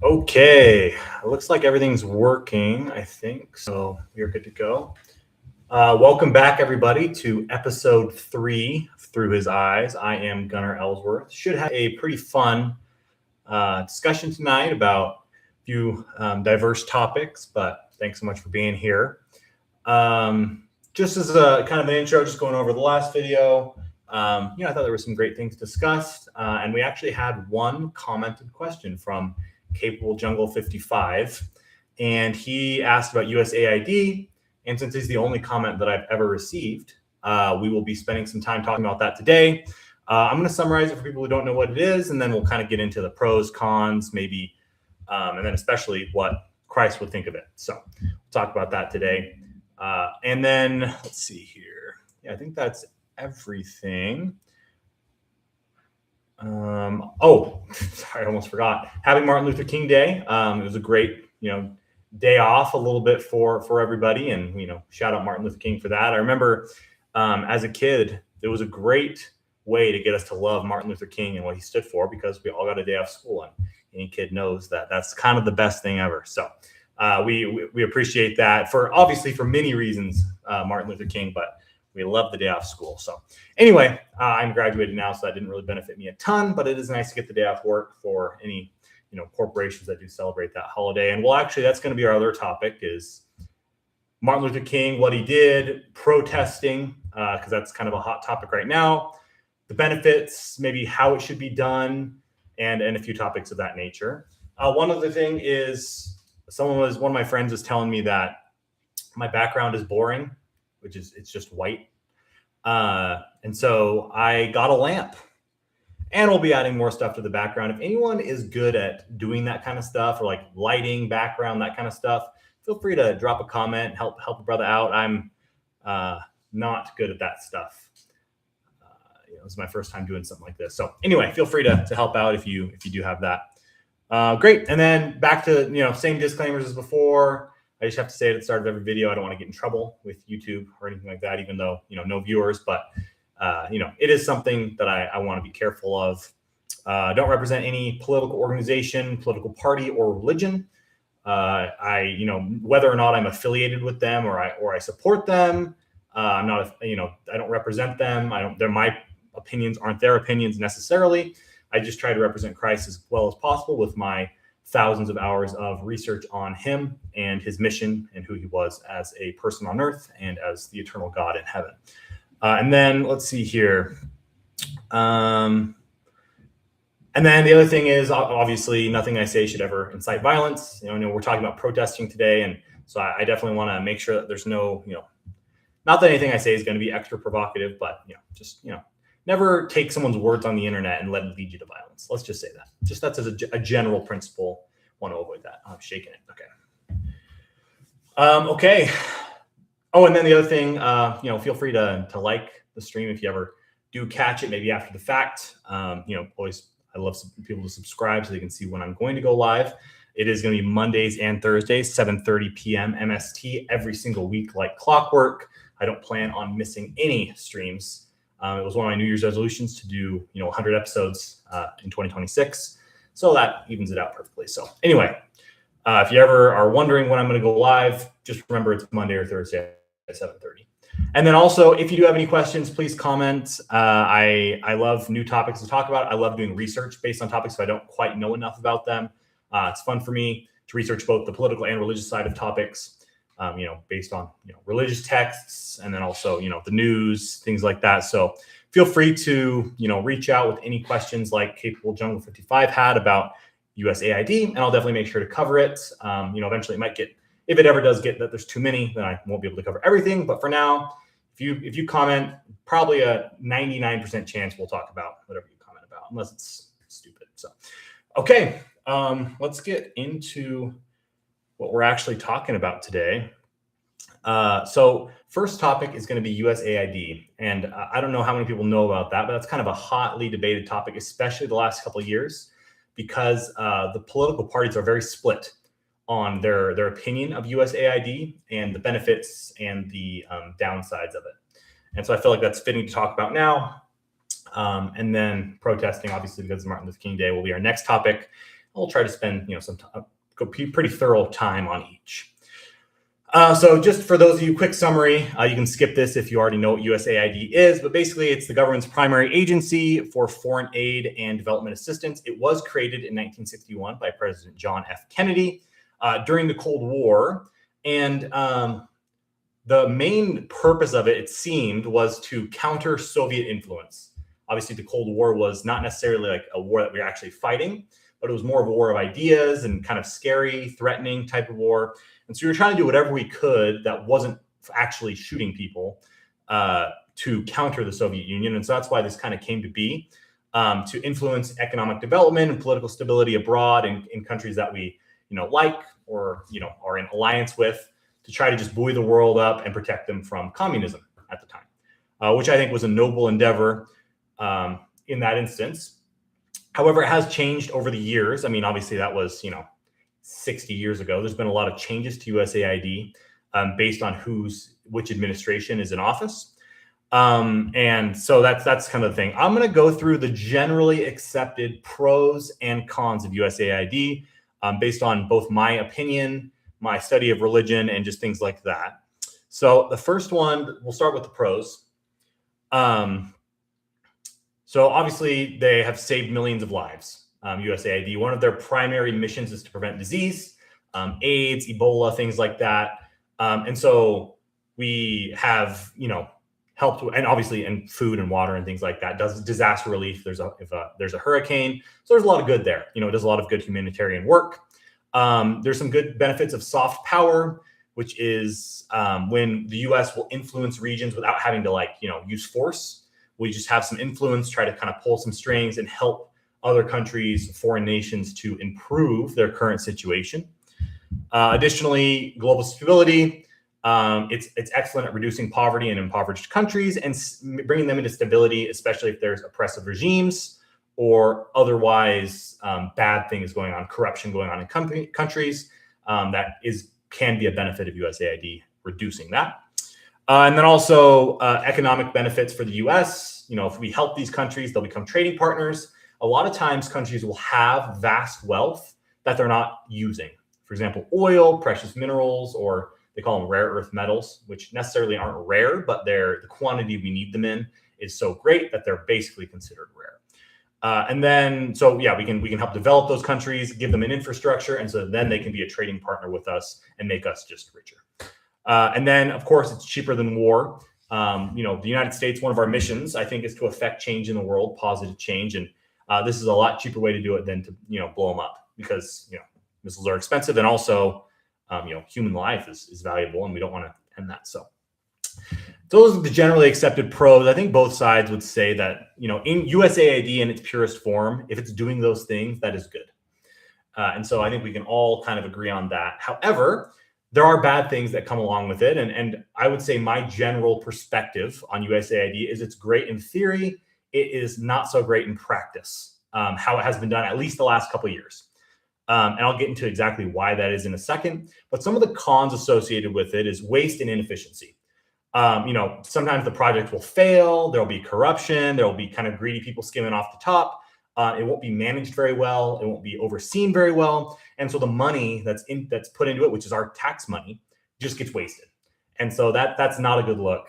Okay, it looks like everything's working, I think. So we're good to go. Welcome back, everybody, to episode 3 of Through His Eyes. I am Gunnar Ellsworth. Should have a pretty fun discussion tonight about a few diverse topics, but thanks so much for being here. Just as a kind of an intro, just going over the last video, I thought there were some great things discussed, and we actually had one commented question from Capable Jungle 55, and he asked about USAID. And since he's the only comment that I've ever received, we will be spending some time talking about that today. I'm going to summarize it for people who don't know what it is, and then we'll kind of get into the pros, cons, maybe, and then especially what Christ would think of it. So we'll talk about that today. And then let's see here. Yeah, I think that's everything. Sorry, I almost forgot. Happy Martin Luther King Day. It was a great, day off a little bit for everybody, and shout out Martin Luther King for that. I remember as a kid, it was a great way to get us to love Martin Luther King and what he stood for, because we all got a day off school, and any kid knows that that's kind of the best thing ever. So we appreciate that for many reasons, Martin Luther King, but we love the day off school. So anyway, I'm graduated now, so that didn't really benefit me a ton, but it is nice to get the day off work for any, corporations that do celebrate that holiday. And that's going to be our other topic, is Martin Luther King, what he did, protesting, because that's kind of a hot topic right now, the benefits, maybe how it should be done, and a few topics of that nature. One other thing is one of my friends was telling me that my background is boring, it's just white. And so I got a lamp, and we'll be adding more stuff to the background. If anyone is good at doing that kind of stuff, or like lighting, background, that kind of stuff, feel free to drop a comment, help a brother out. I'm not good at that stuff. It was my first time doing something like this. So anyway, feel free to help out if you do have that. Great. And then back to, same disclaimers as before. I just have to say at the start of every video, I don't want to get in trouble with YouTube or anything like that, even though, no viewers, but, it is something that I want to be careful of. Don't represent any political organization, political party, or religion. Whether or not I'm affiliated with them or I support them, I'm not, I don't represent them. My opinions aren't their opinions necessarily. I just try to represent Christ as well as possible with my thousands of hours of research on him and his mission and who he was as a person on earth and as the eternal God in heaven. And then let's see here. And then the other thing is, obviously, nothing I say should ever incite violence. We're talking about protesting today, and so I definitely want to make sure that there's no, not that anything I say is going to be extra provocative, but never take someone's words on the internet and let it lead you to violence. Let's just say that. Just that's as a general principle. Want to avoid that. I'm shaking it. Okay. Okay. Oh, and then the other thing, feel free to like the stream if you ever do catch it, maybe after the fact. Always, I love people to subscribe so they can see when I'm going to go live. It is going to be Mondays and Thursdays, 7:30 p.m. MST every single week, like clockwork. I don't plan on missing any streams. It was one of my New Year's resolutions to do, 100 episodes in 2026. So that evens it out perfectly. So anyway, if you ever are wondering when I'm going to go live, just remember it's Monday or Thursday at 7:30. And then also, if you do have any questions, please comment. I love new topics to talk about. I love doing research based on topics if I don't quite know enough about them. It's fun for me to research both the political and religious side of topics, based on, religious texts, and then also, the news, things like that. So feel free to, reach out with any questions like Capable Jungle 55 had about USAID, and I'll definitely make sure to cover it. Eventually it might get, if it ever does get that there's too many, then I won't be able to cover everything. But for now, if you comment, probably a 99% chance we'll talk about whatever you comment about, unless it's stupid. So, okay, let's get into what we're actually talking about today. So first topic is going to be USAID. And I don't know how many people know about that, but that's kind of a hotly debated topic, especially the last couple of years, because the political parties are very split on their opinion of USAID and the benefits and the downsides of it. And so I feel like that's fitting to talk about now. And then protesting, obviously, because of Martin Luther King Day, will be our next topic. I'll try to spend some pretty thorough time on each. So just for those of you, quick summary, you can skip this if you already know what USAID is, but basically it's the government's primary agency for foreign aid and development assistance. It was created in 1961 by President John F. Kennedy during the Cold War. And the main purpose of it seemed, was to counter Soviet influence. Obviously, the Cold War was not necessarily like a war that we were actually fighting, but it was more of a war of ideas and kind of scary, threatening type of war. And so we were trying to do whatever we could that wasn't actually shooting people to counter the Soviet Union. And so that's why this kind of came to be, to influence economic development and political stability abroad in countries that we like or are in alliance with, to try to just buoy the world up and protect them from communism at the time, which I think was a noble endeavor in that instance. However, it has changed over the years. I mean, obviously that was 60 years ago. There's been a lot of changes to USAID based on which administration is in office. And so that's kind of the thing. I'm going to go through the generally accepted pros and cons of USAID based on both my opinion, my study of religion, and just things like that. So the first one, we'll start with the pros. So obviously they have saved millions of lives. USAID, one of their primary missions is to prevent disease, AIDS, Ebola, things like that. And so we have, helped, and obviously in food and water and things like that. Does disaster relief. If there's a hurricane, so there's a lot of good there. It does a lot of good humanitarian work. There's some good benefits of soft power, which is when the U.S. will influence regions without having to use force. We just have some influence, try to kind of pull some strings and help other countries, foreign nations, to improve their current situation. Additionally, global stability. It's excellent at reducing poverty in impoverished countries and bringing them into stability, especially if there's oppressive regimes or otherwise bad things going on, corruption going on in countries. That can be a benefit of USAID, reducing that. And then also economic benefits for the U.S. If we help these countries, they'll become trading partners. A lot of times countries will have vast wealth that they're not using. For example, oil, precious minerals, or they call them rare earth metals, which necessarily aren't rare, but the quantity we need them in is so great that they're basically considered rare. And then, so yeah, we can help develop those countries, give them an infrastructure, and so then they can be a trading partner with us and make us just richer. And then, of course, it's cheaper than war. The United States, one of our missions, I think, is to affect change in the world, positive change. And this is a lot cheaper way to do it than to, blow them up, because, missiles are expensive, and also, human life is valuable, and we don't want to end that. So those are the generally accepted pros. I think both sides would say that, in USAID in its purest form, if it's doing those things, that is good. And so I think we can all kind of agree on that. However, there are bad things that come along with it. And I would say my general perspective on USAID is it's great in theory. It is not so great in practice, how it has been done, at least the last couple of years. And I'll get into exactly why that is in a second. But some of the cons associated with it is waste and inefficiency. Sometimes the project will fail. There'll be corruption. There'll be kind of greedy people skimming off the top. It won't be managed very well. It won't be overseen very well. And so the money that's put into it, which is our tax money, just gets wasted. And so that's not a good look,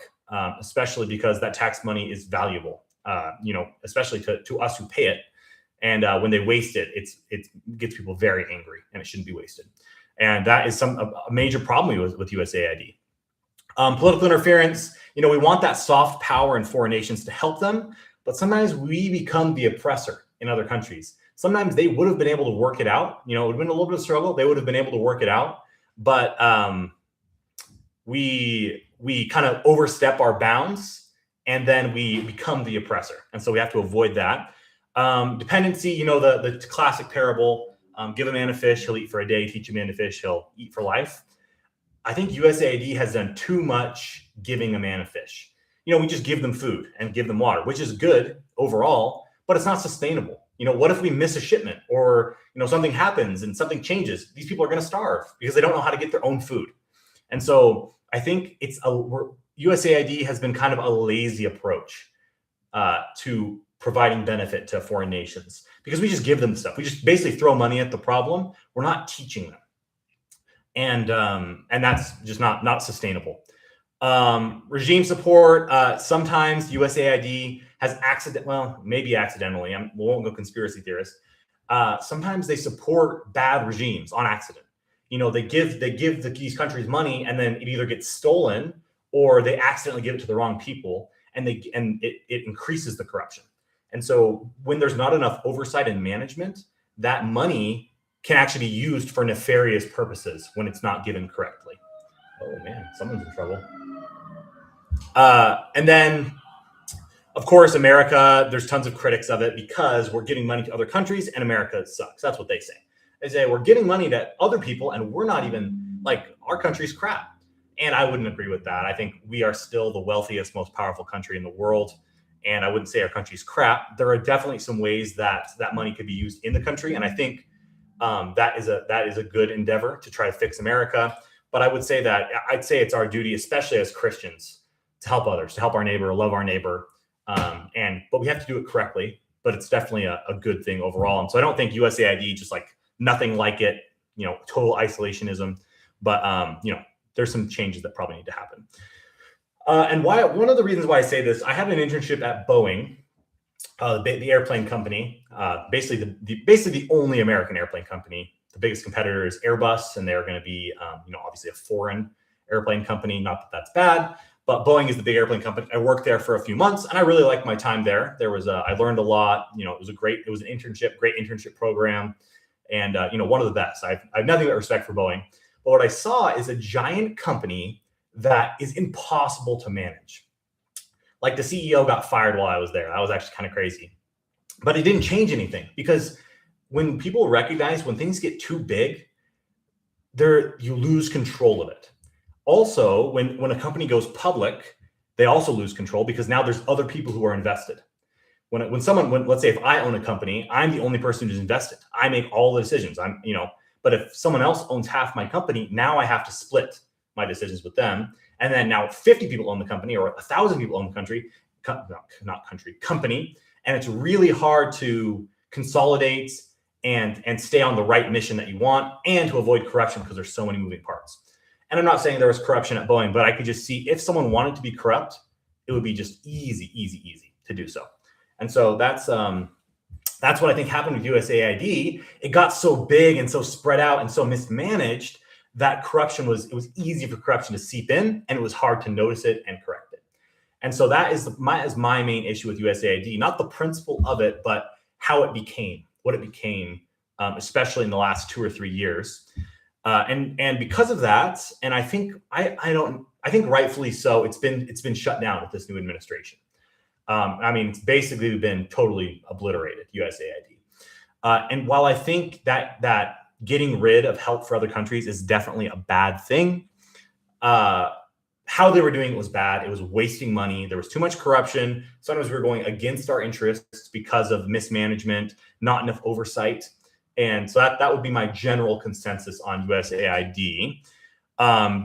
especially because that tax money is valuable, especially to us who pay it. And when they waste it, it gets people very angry, and it shouldn't be wasted. And that is a major problem with USAID. Political interference, we want that soft power in foreign nations to help them, but sometimes we become the oppressor in other countries. Sometimes they would have been able to work it out. It would have been a little bit of struggle. They would have been able to work it out. But we kind of overstep our bounds, and then we become the oppressor. And so we have to avoid that. Dependency, the classic parable, give a man a fish, he'll eat for a day. Teach a man to fish, he'll eat for life. I think USAID has done too much giving a man a fish. We just give them food and give them water, which is good overall, but it's not sustainable. What if we miss a shipment, or, something happens and something changes? These people are going to starve because they don't know how to get their own food. And so I think USAID has been kind of a lazy approach to providing benefit to foreign nations. because we just give them stuff. We just basically throw money at the problem. We're not teaching them. And that's just not sustainable. Regime support, sometimes USAID has maybe accidentally, we won't go conspiracy theorist. Sometimes they support bad regimes on accident. They give these countries money, and then it either gets stolen or they accidentally give it to the wrong people, and it increases the corruption. And so when there's not enough oversight and management, that money can actually be used for nefarious purposes when it's not given correctly. Oh man, someone's in trouble. And then, of course, America, there's tons of critics of it because we're giving money to other countries and America sucks. That's what they say. They say we're giving money to other people and we're not even, our country's crap. And I wouldn't agree with that. I think we are still the wealthiest, most powerful country in the world. And I wouldn't say our country's crap. There are definitely some ways that money could be used in the country. And I think that is a good endeavor to try to fix America. But I'd say it's our duty, especially as Christians, to help others, to help our neighbor, love our neighbor. But we have to do it correctly, but it's definitely a good thing overall. And so I don't think USAID, just nothing like it, total isolationism, but there's some changes that probably need to happen. And one of the reasons why I say this, I had an internship at Boeing, the airplane company, basically the only American airplane company. The biggest competitor is Airbus, and they're going to be, obviously a foreign airplane company. Not that that's bad, but Boeing is the big airplane company. I worked there for a few months, and I really liked my time there. I learned a lot. It was an internship, great internship program, and one of the best. I have nothing but respect for Boeing. But what I saw is a giant company that is impossible to manage. The CEO got fired while I was there. That was actually kind of crazy, but it didn't change anything, because when people recognize when things get too big, you lose control of it. Also, when a company goes public, they also lose control, because now there's other people who are invested. Let's say if I own a company, I'm the only person who's invested. I make all the decisions. But if someone else owns half my company, now I have to split my decisions with them. And then now 50 people own the company, or 1,000 people own the company. And it's really hard to consolidate and stay on the right mission that you want, and to avoid corruption, because there's so many moving parts. And I'm not saying there was corruption at Boeing, but I could just see if someone wanted to be corrupt, it would be just easy to do so. And so that's what I think happened with USAID. It got so big and so spread out and so mismanaged that it was easy for corruption to seep in, and it was hard to notice it and correct it. And so that is my main issue with USAID, not the principle of it, but how it became what it became, especially in the last 2 or 3 years. And because of that, and I think rightfully so, it's been shut down with this new administration. It's basically been totally obliterated, USAID. And while I think that getting rid of help for other countries is definitely a bad thing, how they were doing it was bad. It was wasting money. There was too much corruption. Sometimes we were going against our interests because of mismanagement, not enough oversight. And so that would be my general consensus on USAID.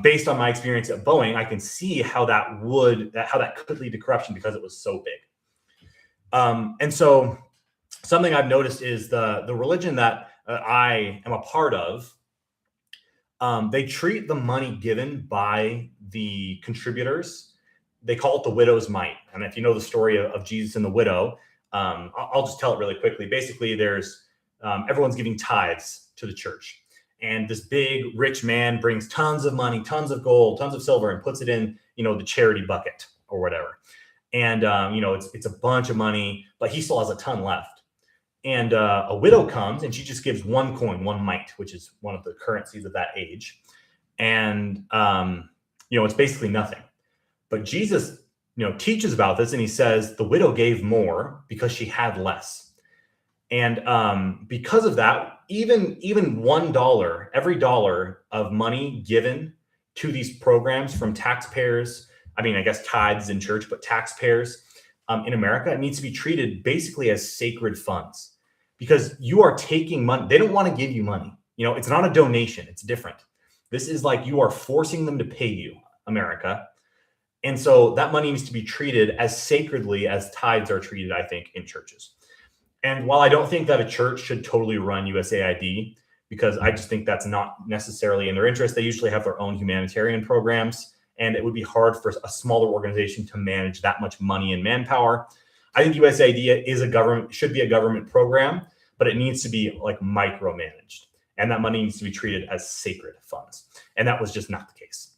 Based on my experience at Boeing, I can see how that could lead to corruption, because it was so big. And so something I've noticed is the religion that I am a part of, they treat the money given by the contributors, they call it the widow's mite. And if you know the story of Jesus and the widow, I'll just tell it really quickly. Basically, there's everyone's giving tithes to the church. And this big rich man brings tons of money, tons of gold, tons of silver, and puts it in, the charity bucket or whatever. And, it's a bunch of money, but he still has a ton left. And a widow comes and she just gives one coin, one mite, which is one of the currencies of that age. And, it's basically nothing. But Jesus, teaches about this, and he says the widow gave more because she had less. And because of that, even $1, every dollar of money given to these programs from taxpayers, I guess tithes in church, but taxpayers in America, it needs to be treated basically as sacred funds, because you are taking money. They don't want to give you money. It's not a donation. It's different. This is like you are forcing them to pay you, America. And so that money needs to be treated as sacredly as tithes are treated, I think, in churches. And while I don't think that a church should totally run USAID, because I just think that's not necessarily in their interest, they usually have their own humanitarian programs, and it would be hard for a smaller organization to manage that much money and manpower. I think USAID should be a government program, but it needs to be like micromanaged, and that money needs to be treated as sacred funds. And that was just not the case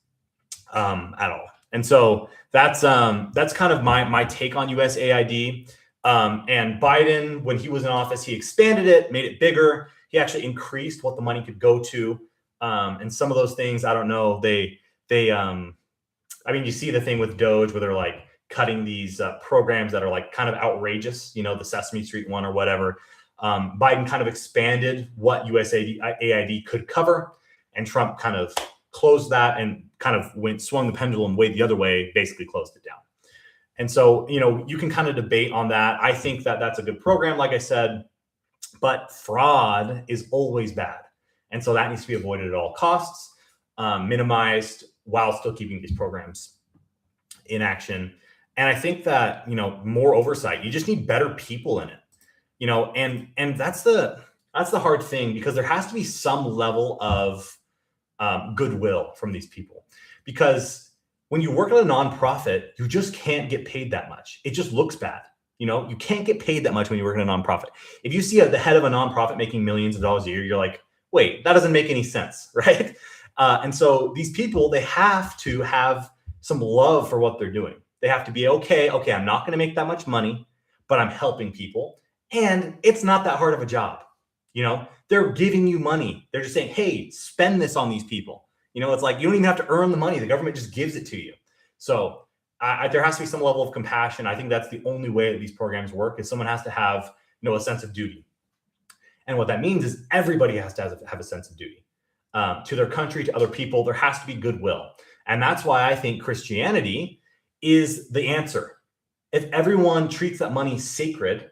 at all. And so that's kind of my take on USAID. And Biden, when he was in office, he expanded it, made it bigger. He actually increased what the money could go to. And some of those things, I don't know, I mean, you see the thing with Doge where they're like cutting these programs that are like kind of outrageous, the Sesame Street one or whatever. Biden kind of expanded what USAID could cover, and Trump kind of closed that and kind of swung the pendulum way the other way, basically closed it down. And so, you can kind of debate on that. I think that that's a good program, like I said, but fraud is always bad. And so that needs to be avoided at all costs, minimized, while still keeping these programs in action. And I think that, more oversight, you just need better people in it, and that's the hard thing, because there has to be some level of goodwill from these people, because when you work at a nonprofit, you just can't get paid that much. It just looks bad. You can't get paid that much when you work in a nonprofit. If you see the head of a nonprofit making millions of dollars a year, you're like, wait, that doesn't make any sense, right? And so these people, they have to have some love for what they're doing. They have to be okay, I'm not going to make that much money, but I'm helping people. And it's not that hard of a job. They're giving you money. They're just saying, hey, spend this on these people. It's like, you don't even have to earn the money. The government just gives it to you. So there has to be some level of compassion. I think that's the only way that these programs work, is someone has to have, a sense of duty. And what that means is everybody has to have a sense of duty to their country, to other people. There has to be goodwill. And that's why I think Christianity is the answer. If everyone treats that money sacred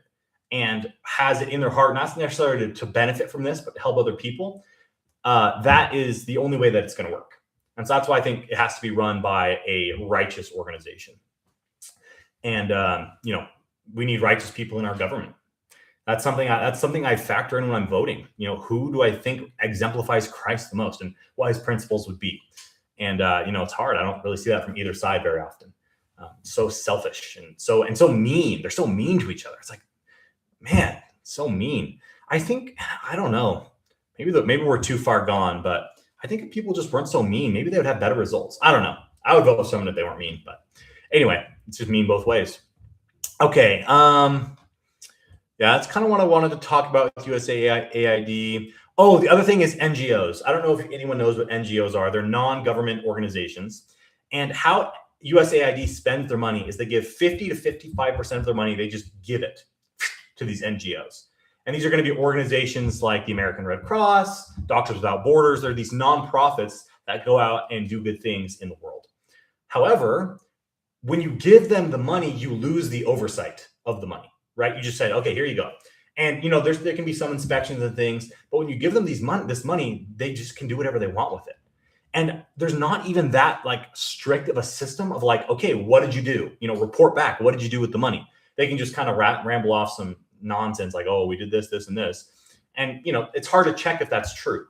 and has it in their heart, not necessarily to benefit from this, but to help other people, that is the only way that it's going to work. And so that's why I think it has to be run by a righteous organization. And, we need righteous people in our government. That's something I factor in when I'm voting. Who do I think exemplifies Christ the most, and what his principles would be? And, it's hard. I don't really see that from either side very often. So selfish and so mean. They're so mean to each other. It's like, man, so mean. I don't know. Maybe we're too far gone, but I think if people just weren't so mean, maybe they would have better results. I don't know. I would vote with someone if they weren't mean, but anyway, it's just mean both ways. Okay. Yeah, that's kind of what I wanted to talk about with USAID. Oh, the other thing is NGOs. I don't know if anyone knows what NGOs are. They're non-government organizations. And how USAID spends their money is they give 50 to 55% of their money. They just give it to these NGOs. And these are going to be organizations like the American Red Cross, Doctors Without Borders. They're these nonprofits that go out and do good things in the world. However, when you give them the money, you lose the oversight of the money, right? You just said, okay, here you go. And, there can be some inspections and things, but when you give them this money, they just can do whatever they want with it. And there's not even that strict of a system of okay, what did you do? Report back. What did you do with the money? They can just kind of ramble off some nonsense like, oh, we did this, this, and this. And, it's hard to check if that's true.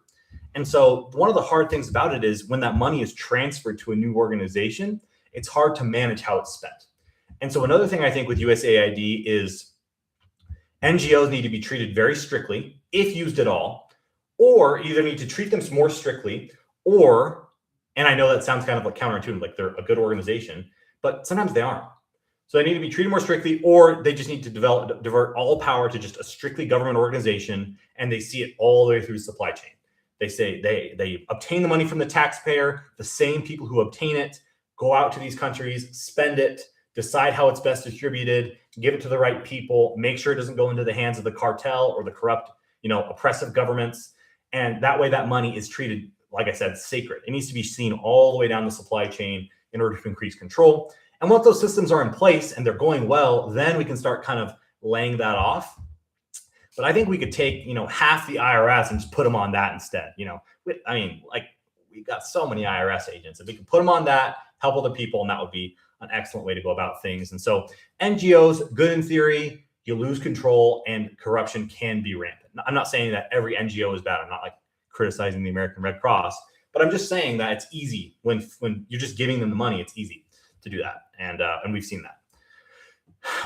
And so one of the hard things about it is when that money is transferred to a new organization, it's hard to manage how it's spent. And so another thing I think with USAID is NGOs need to be treated very strictly, if used at all, or either need to treat them more strictly, or, and I know that sounds kind of counterintuitive, like they're a good organization, but sometimes they aren't. So they need to be treated more strictly, or they just need to divert all power to just a strictly government organization, and they see it all the way through the supply chain. They say they obtain the money from the taxpayer, the same people who obtain it, go out to these countries, spend it, decide how it's best distributed, give it to the right people, make sure it doesn't go into the hands of the cartel or the corrupt, oppressive governments. And that way that money is treated, like I said, sacred. It needs to be seen all the way down the supply chain in order to increase control. And once those systems are in place and they're going well, then we can start kind of laying that off. But I think we could take, half the IRS and just put them on that instead. We've got so many IRS agents. If we could put them on that, help other people, and that would be an excellent way to go about things. And so NGOs, good in theory, you lose control and corruption can be rampant. I'm not saying that every NGO is bad. I'm not like criticizing the American Red Cross, but I'm just saying that it's easy when you're just giving them the money. It's easy to do that, and we've seen that.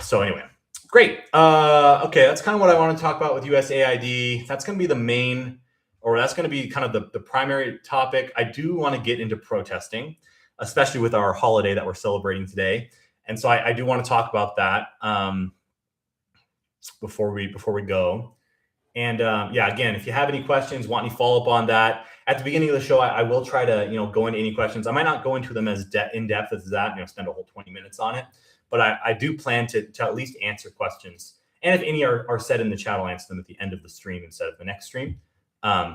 So anyway, great. Okay, that's kind of what I want to talk about with USAID. That's going to be the main, or that's going to be kind of the primary topic. I do want to get into protesting, especially with our holiday that we're celebrating today, and so I do want to talk about that before we go. And yeah, again, if you have any questions, want any follow up on that at the beginning of the show, I will try to go into any questions. I might not go into them as in depth as that, spend a whole 20 minutes on it, but I do plan to at least answer questions. And if any are said in the chat, I'll answer them at the end of the stream instead of the next stream.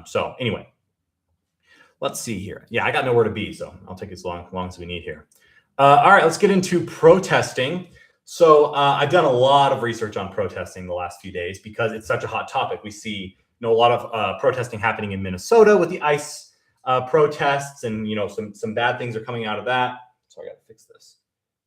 So anyway, let's see here. Yeah, I got nowhere to be, so I'll take as long as we need here. All right, let's get into protesting. So I've done a lot of research on protesting the last few days because it's such a hot topic. We see a lot of protesting happening in Minnesota with the ICE protests, and some bad things are coming out of that. So I got to fix this.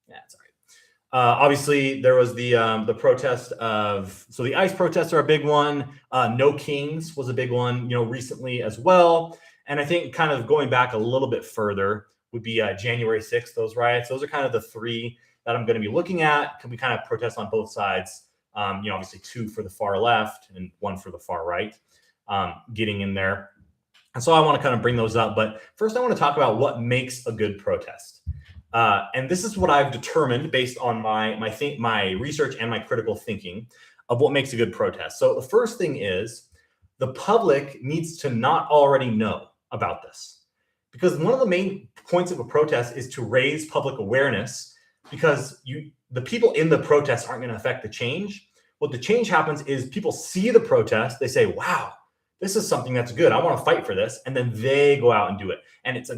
Yeah, it's all right. Obviously, there was the protest so the ICE protests are a big one. No Kings was a big one, recently as well. And I think kind of going back a little bit further would be January 6th, those riots. Those are kind of the three that I'm going to be looking at. Can we kind of protest on both sides? Obviously 2 for the far left and 1 for the far right, getting in there. And so I want to kind of bring those up. But first, I want to talk about what makes a good protest. And this is what I've determined based on my research and my critical thinking of what makes a good protest. So the first thing is the public needs to not already know about this, because one of the main points of a protest is to raise public awareness, because the people in the protest aren't going to affect the change. What the change happens is people see the protest, they say, wow, this is something that's good, I want to fight for this, and then they go out and do it. And it's a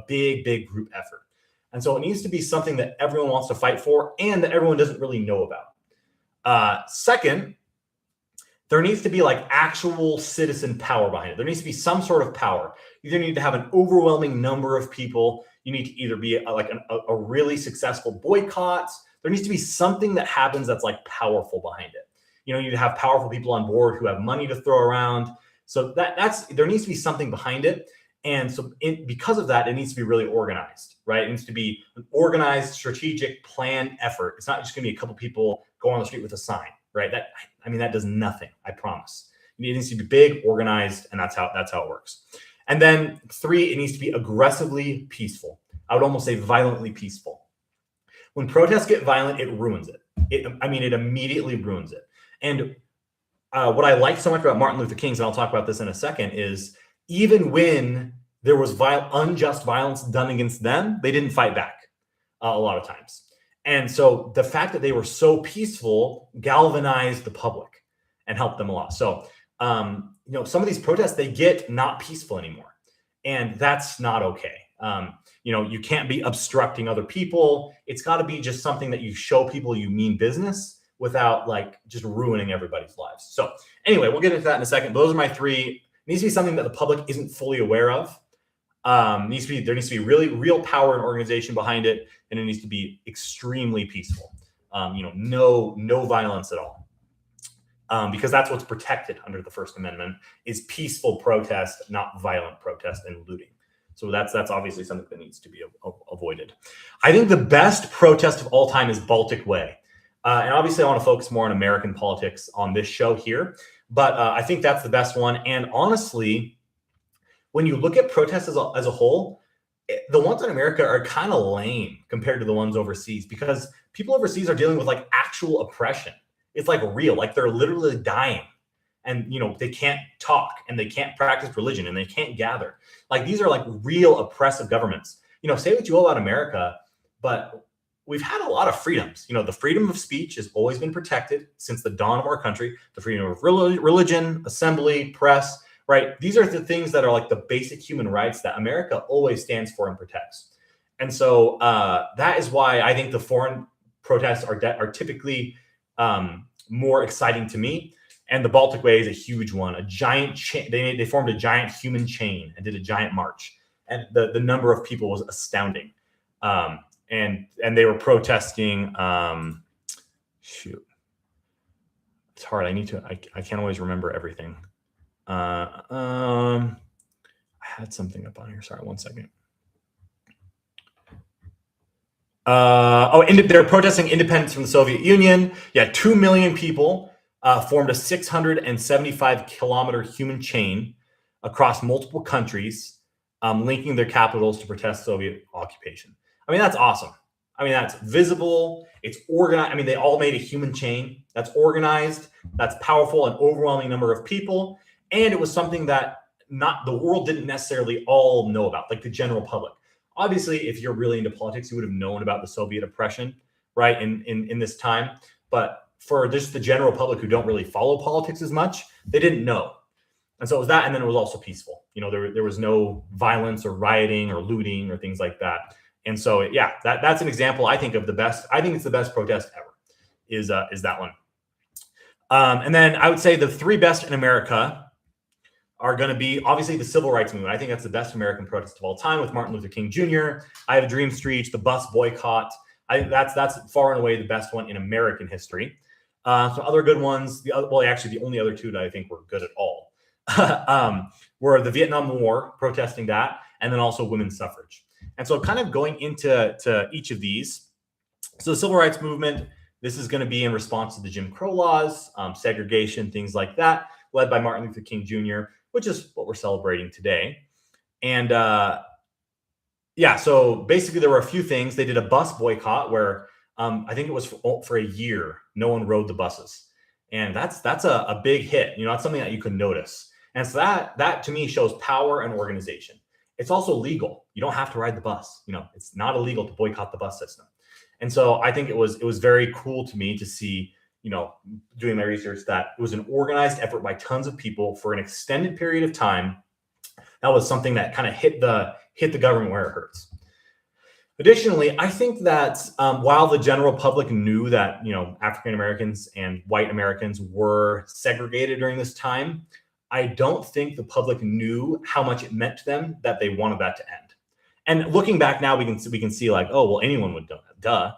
big group effort. And so it needs to be something that everyone wants to fight for and that everyone doesn't really know about. Second, there needs to be like actual citizen power behind it. There needs to be some sort of power. You either need to have an overwhelming number of people. You need to either be a really successful boycott. There needs to be something that happens that's like powerful behind it. You need to have powerful people on board who have money to throw around. So there needs to be something behind it. And so because of that, it needs to be really organized, right? It needs to be an organized, strategic, planned effort. It's not just going to be a couple people going on the street with a sign, right? That does nothing, I promise. It needs to be big, organized, and that's how it works. And then 3, it needs to be aggressively peaceful. I would almost say violently peaceful. When protests get violent, it ruins it. It immediately ruins it. And what I like so much about Martin Luther King's, and I'll talk about this in a second, is even when there was unjust violence done against them, they didn't fight back a lot of times. And so the fact that they were so peaceful galvanized the public and helped them a lot. So, some of these protests, they get not peaceful anymore. And that's not okay. You can't be obstructing other people. It's got to be just something that you show people you mean business without just ruining everybody's lives. So anyway, we'll get into that in a second. Those are my 3. It needs to be something that the public isn't fully aware of. There needs to be really real power and organization behind it, and it needs to be extremely peaceful. No violence at all, because that's what's protected under the First Amendment is peaceful protest, not violent protest and looting. So that's obviously something that needs to be avoided. I think the best protest of all time is Baltic Way, and obviously I want to focus more on American politics on this show here, but I think that's the best one. And honestly, when you look at protests as a whole, the ones in America are kind of lame compared to the ones overseas, because people overseas are dealing with actual oppression. It's real, they're literally dying, and they can't talk, and they can't practice religion, and they can't gather. These are real oppressive governments. Say what you will about America, but we've had a lot of freedoms. The freedom of speech has always been protected since the dawn of our country. The freedom of religion, assembly, press. Right. These are the things that are the basic human rights that America always stands for and protects. And so that is why I think the foreign protests are typically more exciting to me. And the Baltic Way is a huge one, a giant chain. They formed a giant human chain and did a giant march. And the number of people was astounding. And they were protesting. It's hard. I can't always remember everything. I had something up on here. Sorry, 1 second. They're protesting independence from the Soviet Union. Yeah, 2 million people formed a 675-kilometer human chain across multiple countries, linking their capitals to protest Soviet occupation. I mean, that's awesome. I mean, that's visible. It's organized. I mean, they all made a human chain that's organized, that's powerful, an overwhelming number of people. And it was something that not the world didn't necessarily all know about, like the general public. Obviously, if you're really into politics, you would have known about the Soviet oppression, right, in this time. But for just the general public who don't really follow politics as much, they didn't know. And so it was that, and then it was also peaceful. You know, there was no violence or rioting or looting or things like that. And so, yeah, that's an example, I think, of the best. I think it's the best protest ever, is that one. And then I would say the three best in America are going to be obviously the civil rights movement. I think that's the best American protest of all time, with Martin Luther King Jr., I Have a Dream speech, the bus boycott. I think that's far and away the best one in American history. Some other good ones, the only other two that I think were good at all were the Vietnam War, protesting that, and then also women's suffrage. And so kind of going into each of these. So the civil rights movement, this is going to be in response to the Jim Crow laws, segregation, things like that, led by Martin Luther King Jr., which is what we're celebrating today. And so basically there were a few things. They did a bus boycott where I think it was for a year, no one rode the buses. And that's a big hit. You know, that's something that you can notice. And so that to me shows power and organization. It's also legal. You don't have to ride the bus. You know, it's not illegal to boycott the bus system. And so I think it was very cool to me to see, you know, doing my research, that it was an organized effort by tons of people for an extended period of time. That was something that kind of hit the government where it hurts. Additionally, I think that while the general public knew that, you know, African Americans and white Americans were segregated during this time, I don't think the public knew how much it meant to them that they wanted that to end. And looking back now, we can see like, oh, well, anyone would do that, duh.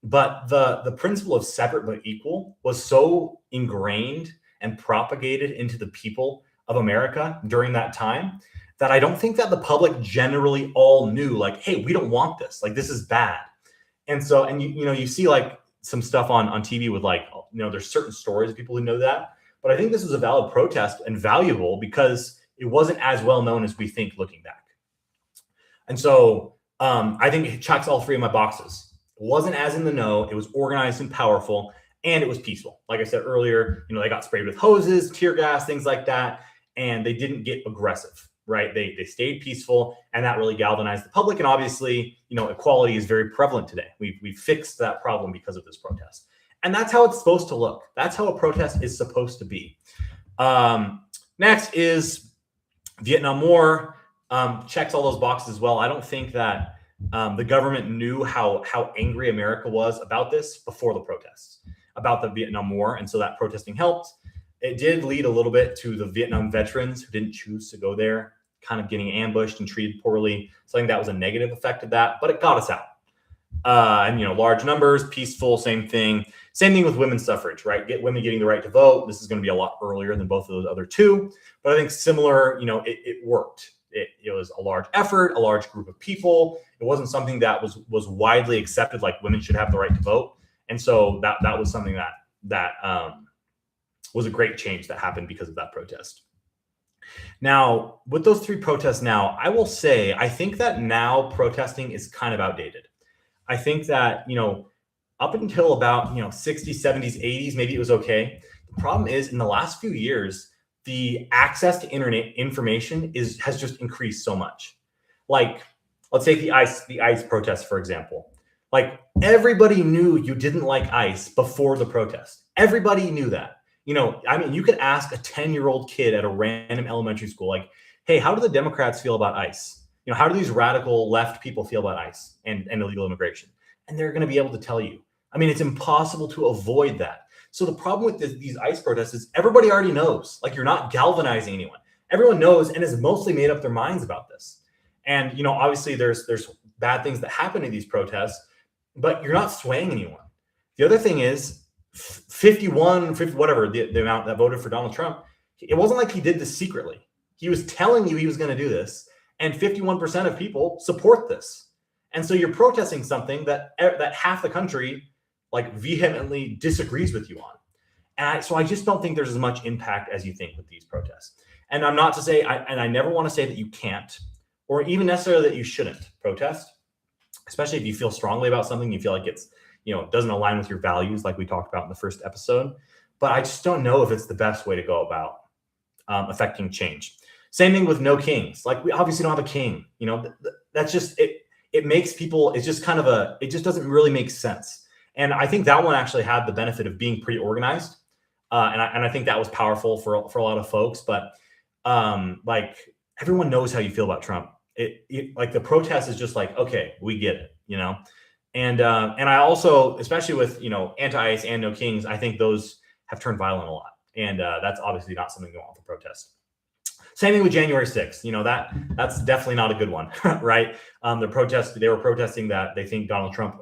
But the principle of separate but equal was so ingrained and propagated into the people of America during that time that I don't think that the public generally all knew, like, hey, we don't want this. Like, this is bad. And so, and you see like some stuff on TV with like, you know, there's certain stories of people who know that. But I think this was a valid protest and valuable because it wasn't as well known as we think looking back. And so I think it checks all three of my boxes. It wasn't as in the know, it was organized and powerful, and it was peaceful. Like I said earlier, you know, they got sprayed with hoses, tear gas, things like that, and they didn't get aggressive, right? They stayed peaceful, and that really galvanized the public. And obviously, you know, equality is very prevalent today. We've fixed that problem because of this protest. And that's how it's supposed to look. That's how a protest is supposed to be. Next is Vietnam War. Checks all those boxes as well. I don't think that the government knew how angry America was about this before the protests, about the Vietnam War. And so that protesting helped. It did lead a little bit to the Vietnam veterans who didn't choose to go there, kind of getting ambushed and treated poorly. So I think that was a negative effect of that, but it got us out. And, you know, large numbers, peaceful, same thing. Same thing with women's suffrage, right? Women getting the right to vote. This is going to be a lot earlier than both of those other two. But I think similar, you know, it worked. It was a large effort, a large group of people. It wasn't something that was widely accepted, like women should have the right to vote. And so that was something that was a great change that happened because of that protest. Now, with those three protests now, I will say, I think that now protesting is kind of outdated. I think that, you know, up until about, you know, 60s, 70s, 80s, maybe it was okay. The problem is in the last few years, the access to internet information has just increased so much. Like, let's take the ICE protest, for example. Like, everybody knew you didn't like ICE before the protest. Everybody knew that. You know, I mean, you could ask a 10-year-old kid at a random elementary school, like, hey, how do the Democrats feel about ICE? You know, how do these radical left people feel about ICE and illegal immigration? And they're going to be able to tell you. I mean, it's impossible to avoid that. So the problem with these ICE protests is everybody already knows. Like, you're not galvanizing anyone. Everyone knows and has mostly made up their minds about this. And, you know, obviously there's bad things that happen in these protests, but you're not swaying anyone. The other thing is, 51, 50, whatever the amount that voted for Donald Trump, it wasn't like he did this secretly. He was telling you he was going to do this, and 51% of people support this. And so you're protesting something that half the country like vehemently disagrees with you on. And so I just don't think there's as much impact as you think with these protests. And I'm not to say, and I never want to say that you can't, or even necessarily that you shouldn't protest, especially if you feel strongly about something, you feel like it's, doesn't align with your values, like we talked about in the first episode. But I just don't know if it's the best way to go about affecting change. Same thing with no kings. Like, we obviously don't have a king. That's just it. It makes people. It's just kind of it just doesn't really make sense. And I think that one actually had the benefit of being pretty organized, and I think that was powerful for a lot of folks. But like, everyone knows how you feel about Trump. It like, the protest is just like, okay, we get it, And I also, especially with anti-ICE and no kings, I think those have turned violent a lot, and that's obviously not something you want for protest. Same thing with January 6th. That's definitely not a good one, right? They were protesting that they think Donald Trump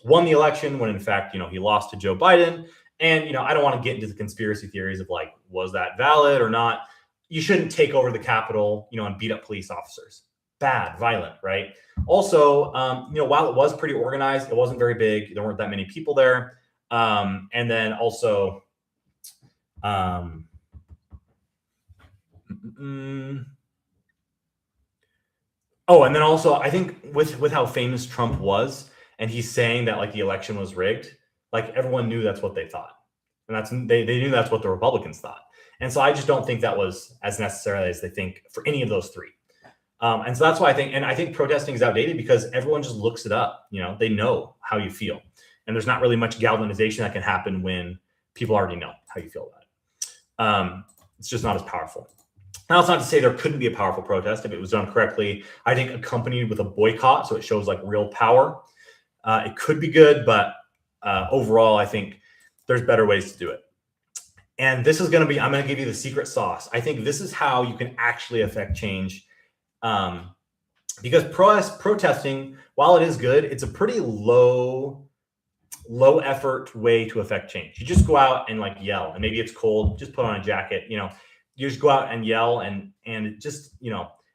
won the election when in fact, he lost to Joe Biden. And, I don't want to get into the conspiracy theories of like, was that valid or not? You shouldn't take over the Capitol, and beat up police officers. Bad, violent, right? Also, while it was pretty organized, it wasn't very big. There weren't that many people there. And then also, and then also, I think with how famous Trump was, and he's saying that like the election was rigged, like everyone knew that's what they thought, and they knew that's what the Republicans thought, and so I just don't think that was as necessary as they think for any of those three, and so that's why I think protesting is outdated because everyone just looks it up. They know how you feel, and there's not really much galvanization that can happen when people already know how you feel about it. It's just not as powerful. Now, it's not to say there couldn't be a powerful protest if it was done correctly. I think accompanied with a boycott, so it shows like real power. It could be good, but overall, I think there's better ways to do it. And this is going to be, I'm going to give you the secret sauce. I think this is how you can actually affect change. Because protesting, while it is good, it's a pretty low effort way to affect change. You just go out and like yell, and maybe it's cold, just put on a jacket, you just go out and yell and it just,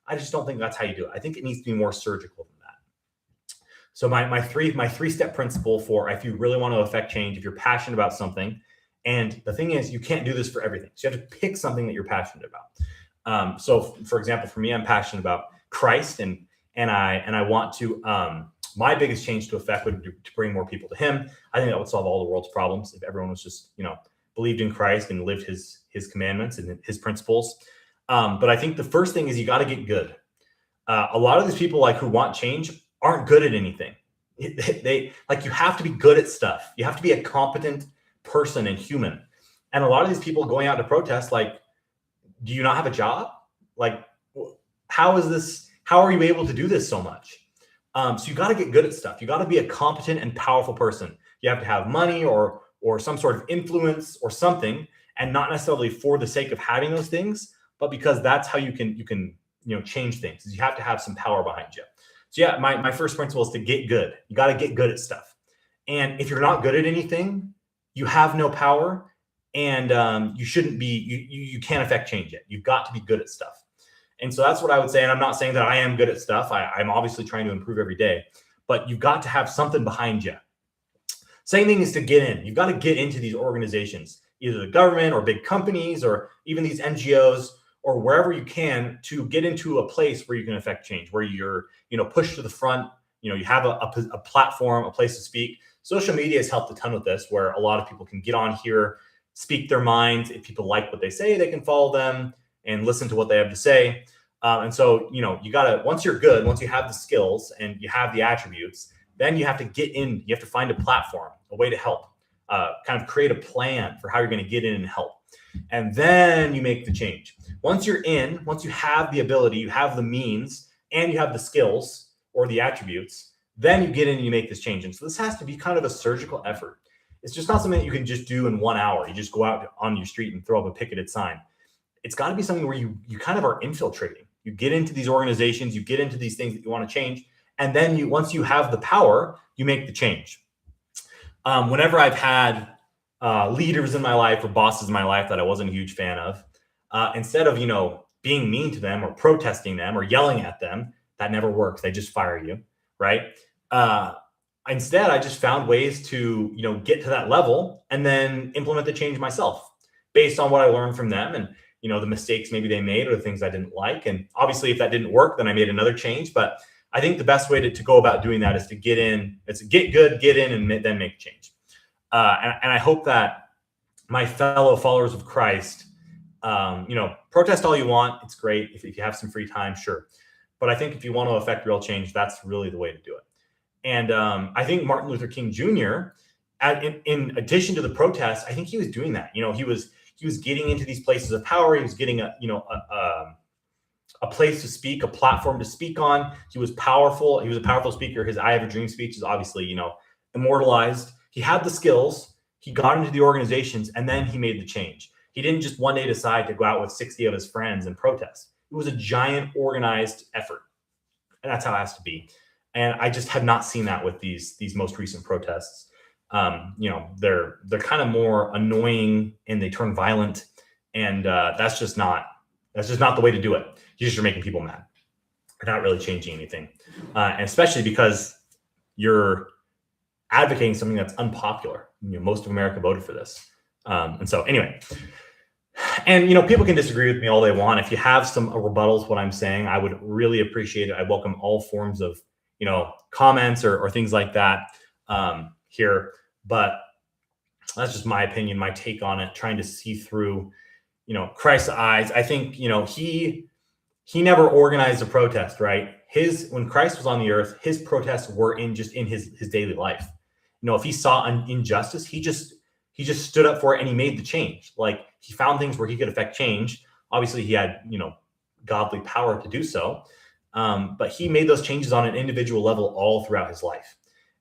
I just don't think that's how you do it. I think it needs to be more surgical than that. So my three-step principle for if you really want to affect change, if you're passionate about something, and the thing is, you can't do this for everything. So you have to pick something that you're passionate about. So for example, for me, I'm passionate about Christ, and I want to, my biggest change to affect would be to bring more people to him. I think that would solve all the world's problems if everyone was just, believed in Christ and lived his commandments and his principles. But I think the first thing is you got to get good. A lot of these people like who want change aren't good at anything. They like, you have to be good at stuff. You have to be a competent person and human. And a lot of these people going out to protest, like, do you not have a job? Like, how are you able to do this so much? So you got to get good at stuff. You got to be a competent and powerful person. You have to have money or some sort of influence or something, and not necessarily for the sake of having those things, but because that's how you can change things. You have to have some power behind you. So yeah, my first principle is to get good. You got to get good at stuff. And if you're not good at anything, you have no power, and you shouldn't be. You can't affect change yet. You've got to be good at stuff. And so that's what I would say. And I'm not saying that I am good at stuff. I'm obviously trying to improve every day, but you've got to have something behind you. Same thing is to get in. You've got to get into these organizations, either the government or big companies or even these NGOs or wherever you can, to get into a place where you can affect change, where you're, pushed to the front, you have a platform, a place to speak. Social media has helped a ton with this, where a lot of people can get on here, speak their minds. If people like what they say, they can follow them and listen to what they have to say. And so, you got to, once you're good, once you have the skills and you have the attributes, then you have to get in, you have to find a platform, a way to help, kind of create a plan for how you're going to get in and help. And then you make the change. Once you're in, once you have the ability, you have the means, and you have the skills or the attributes, then you get in and you make this change. And so this has to be kind of a surgical effort. It's just not something that you can just do in 1 hour. You just go out on your street and throw up a picketed sign. It's got to be something where you kind of are infiltrating. You get into these organizations, you get into these things that you want to change. And then once you have the power, you make the change. Whenever I've had leaders in my life or bosses in my life that I wasn't a huge fan of. Instead of being mean to them or protesting them or yelling at them, that never works. They just fire you, right? Uh, Instead, I just found ways to get to that level and then implement the change myself based on what I learned from them and the mistakes maybe they made or the things I didn't like. And obviously, if that didn't work, then I made another change. But I think the best way to go about doing that is to get in. It's get good, get in, and then make change. And I hope that my fellow followers of Christ, protest all you want. It's great if you have some free time, sure. But I think if you want to affect real change, that's really the way to do it. And I think Martin Luther King Jr., in addition to the protests, I think he was doing that. He was getting into these places of power. He was getting a place to speak, a platform to speak on. He was powerful. He was a powerful speaker. His "I Have a Dream" speech is obviously immortalized. He had the skills. He got into the organizations, and then he made the change. He didn't just one day decide to go out with 60 of his friends and protest. It was a giant organized effort, and that's how it has to be. And I just have not seen that with these most recent protests. They're kind of more annoying and they turn violent, and that's just not the way to do it. You're just making people mad. You're not really changing anything, and especially because you're advocating something that's unpopular. Most of America voted for this, and so anyway. And people can disagree with me all they want. If you have some rebuttals to what I'm saying, I would really appreciate it. I welcome all forms of comments or things like that here. But that's just my opinion, my take on it, trying to see through, Christ's eyes. I think, he never organized a protest, right? When Christ was on the earth, his protests were in his daily life. If he saw an injustice, he just stood up for it and he made the change. Like, he found things where he could affect change. Obviously he had, godly power to do so. But he made those changes on an individual level all throughout his life.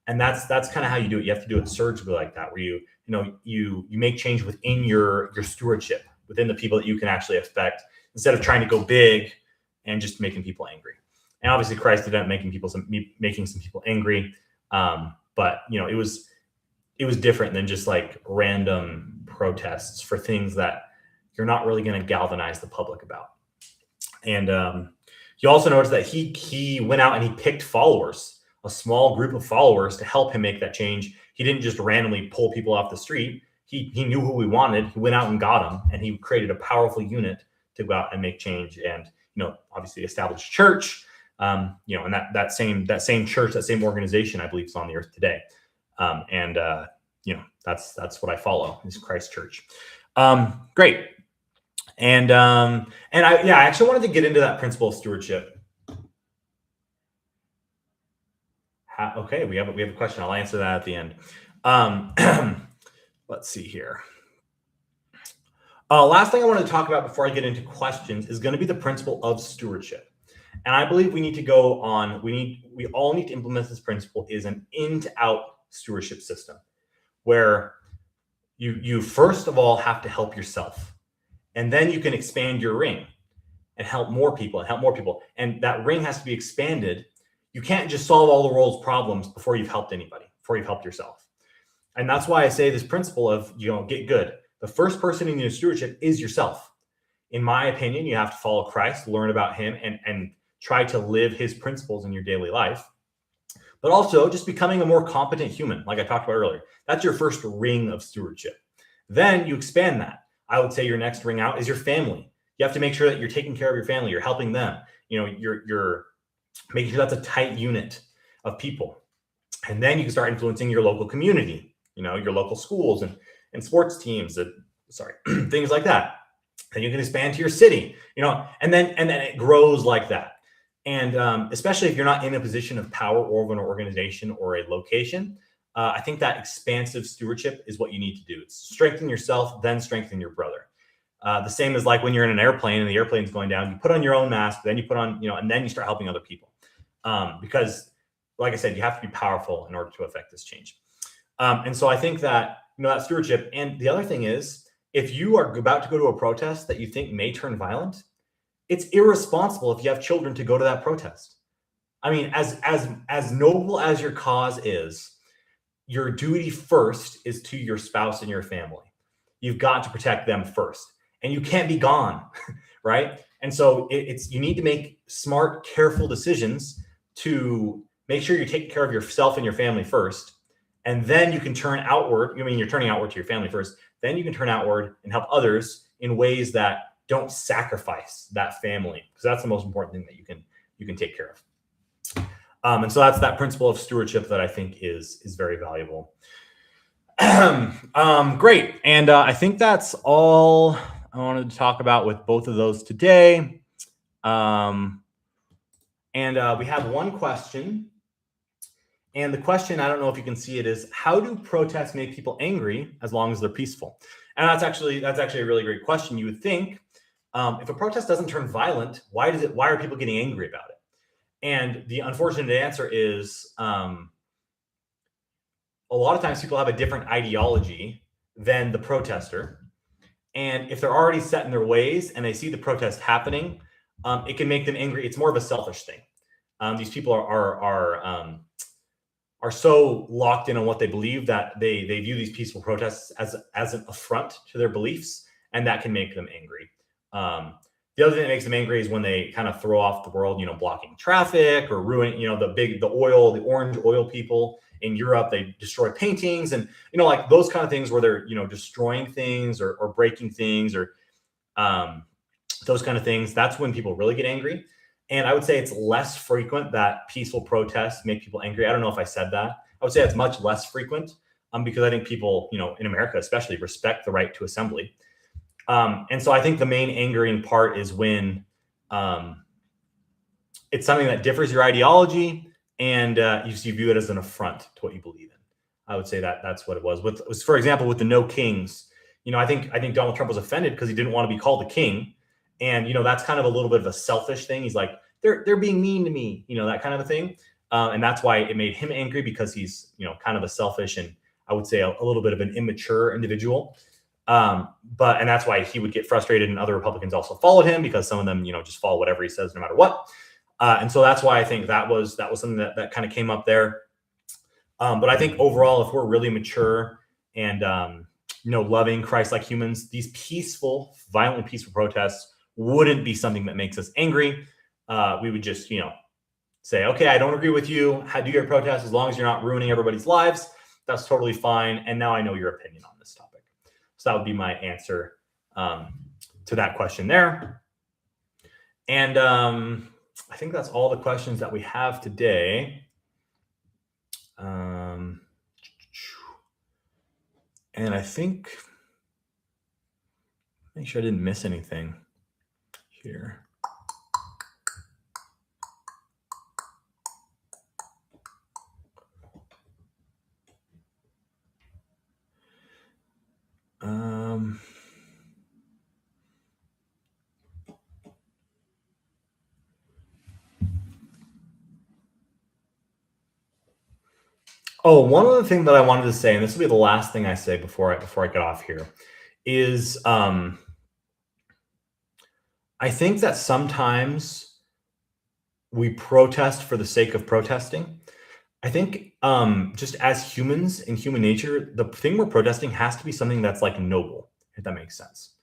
And that's kind of how you do it. You have to do it surgically like that, where you make change within your stewardship, within the people that you can actually affect, instead of trying to go big and just making people angry. And obviously Christ did that, making some people angry. But it was different than just like random protests for things that you're not really going to galvanize the public about. And you also notice that he went out and he picked followers, a small group of followers, to help him make that change. He didn't just randomly pull people off the street. He knew who he wanted. He went out and got them, and he created a powerful unit to go out and make change. And obviously establish church. And that same church, that same organization, I believe, is on the earth today. That's what I follow, is Christ Church. Great. And I actually wanted to get into that principle of stewardship. Okay, we have a question. I'll answer that at the end. Let's see here. Last thing I wanted to talk about before I get into questions is going to be the principle of stewardship. And I believe we need to go on. We all need to implement this principle, is an in to out stewardship system, where you first of all have to help yourself, and then you can expand your ring and help more people. And that ring has to be expanded. You can't just solve all the world's problems before you've helped anybody, before you've helped yourself. And that's why I say this principle of, get good. The first person in your stewardship is yourself. In my opinion, you have to follow Christ, learn about him, and try to live his principles in your daily life. But also just becoming a more competent human, like I talked about earlier. That's your first ring of stewardship. Then you expand that. I would say your next ring out is your family. You have to make sure that you're taking care of your family. You're helping them. You're making sure that's a tight unit of people. And then you can start influencing your local community, your local schools and sports teams, things like that. Then you can expand to your city, and then it grows like that. And especially if you're not in a position of power over an organization or a location, I think that expansive stewardship is what you need to do. It's strengthen yourself, then strengthen your brother. The same as like when you're in an airplane and the airplane's going down, you put on your own mask, then you put on, and then you start helping other people. Because like I said, you have to be powerful in order to affect this change. And so I think that, that stewardship. And the other thing is, if you are about to go to a protest that you think may turn violent, it's irresponsible if you have children to go to that protest. I mean, as noble as your cause is, your duty first is to your spouse and your family. You've got to protect them first, and you can't be gone, right? And so you need to make smart, careful decisions to make sure you're taking care of yourself and your family first, and then you can turn outward. I mean, you're turning outward to your family first, then you can turn outward and help others in ways that don't sacrifice that family, because that's the most important thing that you can take care of. And so that's that principle of stewardship that I think is very valuable. Great. And I think that's all I wanted to talk about with both of those today. And we have one question. And the question, I don't know if you can see it, is how do protests make people angry as long as they're peaceful? And that's actually a really great question. You would think if a protest doesn't turn violent, why are people getting angry about it? And the unfortunate answer is a lot of times people have a different ideology than the protester. And if they're already set in their ways and they see the protest happening, it can make them angry. It's more of a selfish thing. These people are so locked in on what they believe that they view these peaceful protests as an affront to their beliefs, and that can make them angry. The other thing that makes them angry is when they kind of throw off the world, blocking traffic or ruining, the orange oil people in Europe. They destroy paintings and, like those kind of things where they're, destroying things or breaking things or those kind of things. That's when people really get angry. And I would say it's less frequent that peaceful protests make people angry. I don't know if I said that. I would say it's much less frequent because I think people, in America especially, respect the right to assembly. And so I think the main angering part is when it's something that differs your ideology and you view it as an affront to what you believe in. I would say that's what it was. For example, with the No Kings, I think Donald Trump was offended because he didn't want to be called a king. And, that's kind of a little bit of a selfish thing. He's like, they're being mean to me, that kind of a thing. And that's why it made him angry, because he's, kind of a selfish and I would say a little bit of an immature individual. And that's why he would get frustrated, and other Republicans also followed him because some of them, just follow whatever he says no matter what. And so that's why I think that was something that kind of came up there. But I think overall, if we're really mature and, loving Christ-like humans, these violently peaceful protests wouldn't be something that makes us angry. We would just, say, okay, I don't agree with you. Do your protest as long as you're not ruining everybody's lives. That's totally fine. And now I know your opinion on this topic. So that would be my answer to that question there. And I think that's all the questions that we have today. And I think, make sure I didn't miss anything here. One other thing that I wanted to say, and this will be the last thing I say before I get off here, is I think that sometimes we protest for the sake of protesting. I think just as humans in human nature, the thing we're protesting has to be something that's like noble, if that makes sense.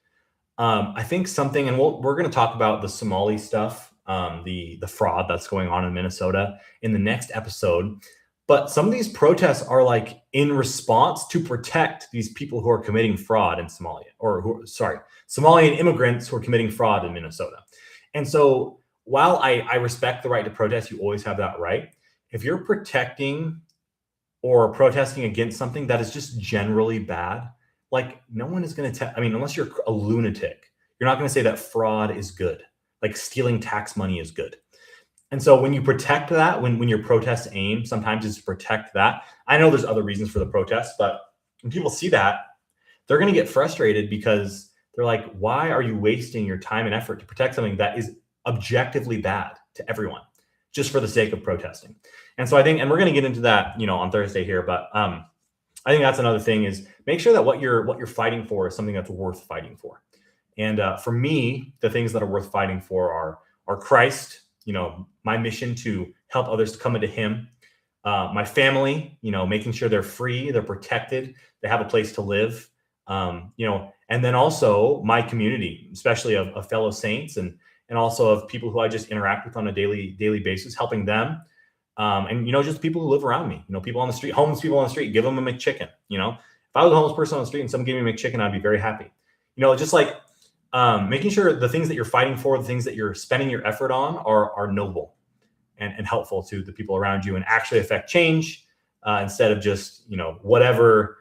I think something, and we're going to talk about the Somali stuff, the fraud that's going on in Minnesota in the next episode. But some of these protests are like in response to protect these people who are committing fraud in Somalia, Somalian immigrants who are committing fraud in Minnesota. And so while I respect the right to protest, you always have that right. If you're protecting or protesting against something that is just generally bad, like no one is going to unless you're a lunatic, you're not going to say that fraud is good, like stealing tax money is good. And so when you protect that, when your protests aim, sometimes is to protect that. I know there's other reasons for the protests, but when people see that, they're going to get frustrated because they're like, why are you wasting your time and effort to protect something that is objectively bad to everyone just for the sake of protesting? And so I think, and we're going to get into that, on Thursday here, but I think that's another thing, is make sure that what you're fighting for is something that's worth fighting for. And for me, the things that are worth fighting for are Christ, my mission to help others to come into him, My family, making sure they're free, they're protected, they have a place to live, and then also my community, especially of fellow saints and also of people who I just interact with on a daily basis, helping them. And just people who live around me, people on the street, homeless people on the street, give them a McChicken. If I was a homeless person on the street and someone gave me a McChicken, I'd be very happy. Just like making sure the things that you're fighting for, the things that you're spending your effort on are noble and helpful to the people around you and actually affect change, instead of just, whatever,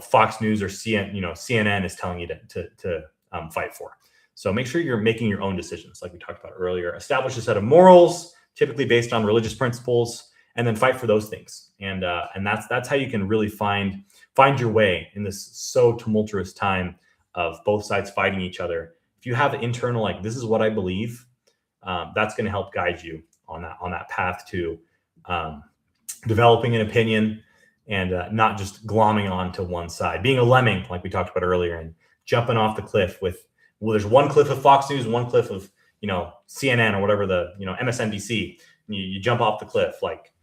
Fox News or CNN is telling you to fight for. So make sure you're making your own decisions. Like we talked about earlier, establish a set of morals, typically based on religious principles, and then fight for those things. And that's how you can really find your way in this so tumultuous time of both sides fighting each other. If you have internal, like, this is what I believe, that's going to help guide you on that path to developing an opinion and not just glomming on to one side, being a lemming, like we talked about earlier, and jumping off the cliff there's one cliff of Fox News, one cliff of, CNN or whatever the, MSNBC. You jump off the cliff, like,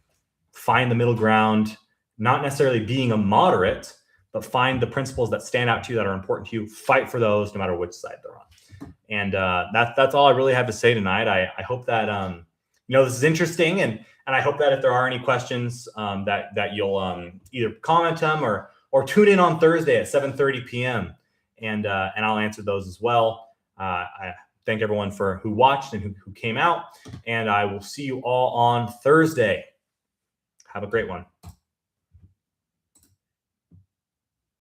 find the middle ground, not necessarily being a moderate, but find the principles that stand out to you that are important to you. Fight for those no matter which side they're on. And that's all I really have to say tonight. I hope that, this is interesting. And I hope that if there are any questions, that you'll either comment them or tune in on Thursday at 7:30 p.m. And I'll answer those as well. I thank everyone who watched and who came out. And I will see you all on Thursday. Have a great one.